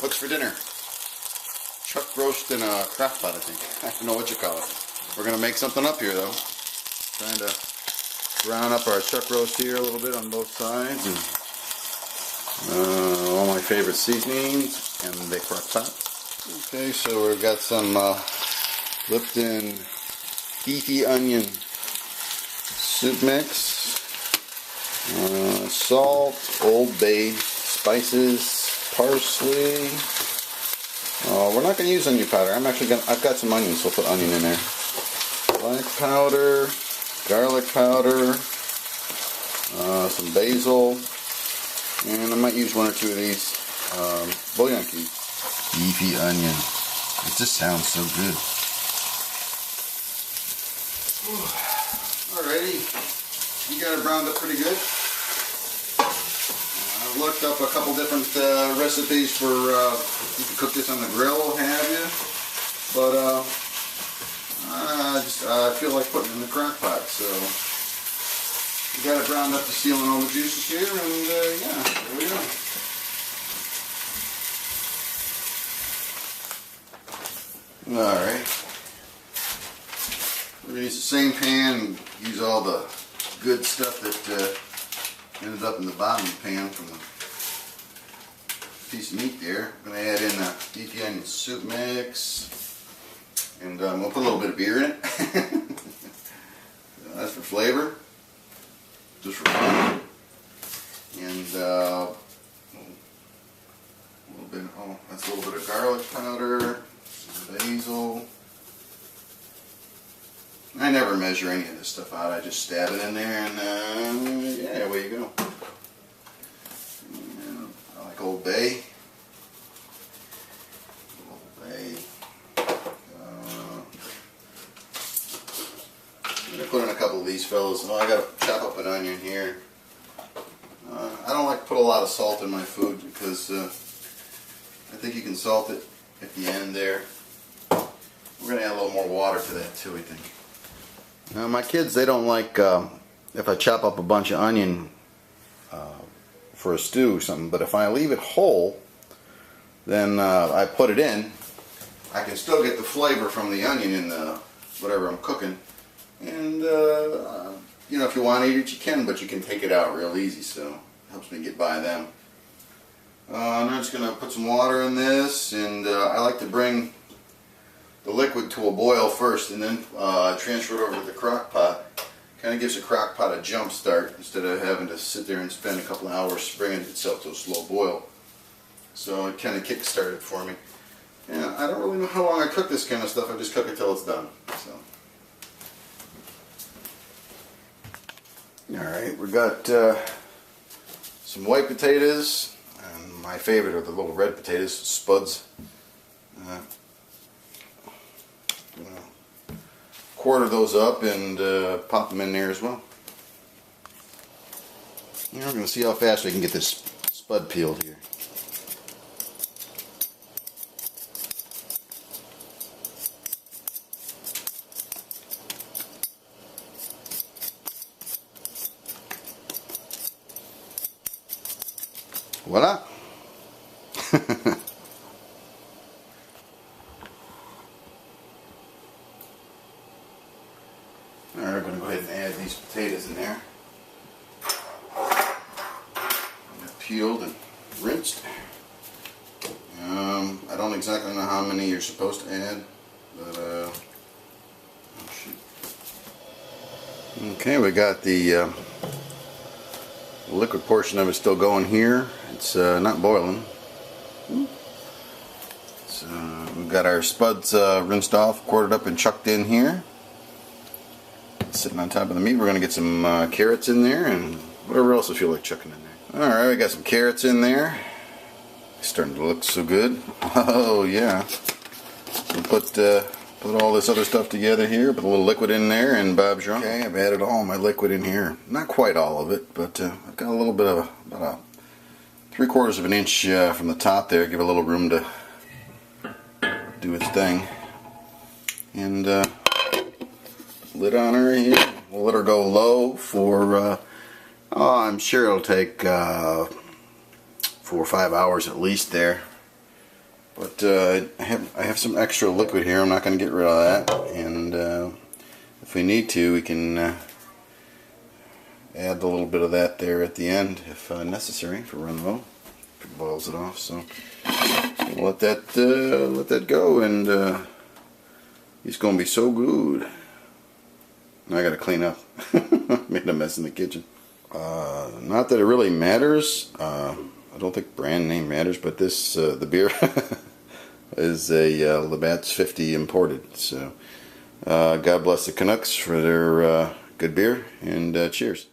What's for dinner? Chuck roast in a crock pot, I think. I don't know what you call it. We're going to make something up here, though. Trying to brown up our chuck roast here a little bit on both sides. And all my favorite seasonings and the crock pot. Okay, so we've got some Lipton beefy onion soup mix. Salt, Old Bay, spices, parsley. We're not going to use onion powder. I've got some onions, so we'll put onion in there. Black powder, garlic powder, some basil, and I might use one or two of these bouillon cubes. Beefy onion. It just sounds so good. Alrighty, you got it browned up pretty good. I've looked up a couple different recipes for you can cook this on the grill, what have you. But I feel like putting it in the crock pot, so we got it browned up to sealing all the juices here, and yeah, there we go. Alright, we're going to use the same pan and use all the good stuff that ended up in the bottom of the pan from the piece of meat there. I'm going to add in the beefy onion soup mix, and we'll put a little bit of beer in it. That's for flavor, just for fun. And a little bit, that's a little bit of garlic powder. Basil. I never measure any of this stuff out. I just stab it in there, and yeah, away you go. And I like Old Bay. Old Bay. I'm gonna put in a couple of these fellas. I gotta chop up an onion here. I don't like to put a lot of salt in my food because I think you can salt it at the end there. We're going to add a little more water to that too, I think. Now my kids, they don't like if I chop up a bunch of onion for a stew or something, but if I leave it whole, then I put it in, I can still get the flavor from the onion in the whatever I'm cooking. And you know, if you want to eat it, you can, but you can take it out real easy, so it helps me get by them. I'm just going to put some water in this, and I like to bring the liquid to a boil first and then transfer it over to the crock pot. Kind of gives the crock pot a jump start instead of having to sit there and spend a couple of hours bringing itself to a slow boil. So it kind of kick-started for me. Yeah, I don't really know how long I cook this kind of stuff. I just cook it till it's done. So. Alright, we got some white potatoes, and my favorite are the little red potatoes, spuds. Quarter those up and pop them in there as well. We're going to see how fast we can get this spud peeled here. Voila! Alright, we're going to go ahead and add these potatoes in there. They're peeled and rinsed. I don't exactly know how many you're supposed to add, but oh shoot. Okay, we got the liquid portion of it still going here. It's not boiling. So we've got our spuds rinsed off, quartered up and chucked in here. Sitting on top of the meat. We're going to get some carrots in there and whatever else I feel like chucking in there. Alright, we got some carrots in there. It's starting to look so good. Oh yeah. We'll put all this other stuff together here, put a little liquid in there, and Bob's your uncle. Okay, I've added all my liquid in here. Not quite all of it, but I've got a little bit of about a 3/4 of an inch from the top there. Give it a little room to do its thing. And lid on her here. We'll let her go low for, I'm sure it'll take 4 or 5 hours at least there. But I have some extra liquid here. I'm not going to get rid of that. And if we need to, we can add a little bit of that there at the end if necessary, if we run low. If it boils it off. So we'll let that go, and it's going to be so good. Now I got to clean up. Made a mess in the kitchen. Not that it really matters. I don't think brand name matters, but this the beer is a Labatt's 50 imported. So God bless the Canucks for their good beer, and cheers.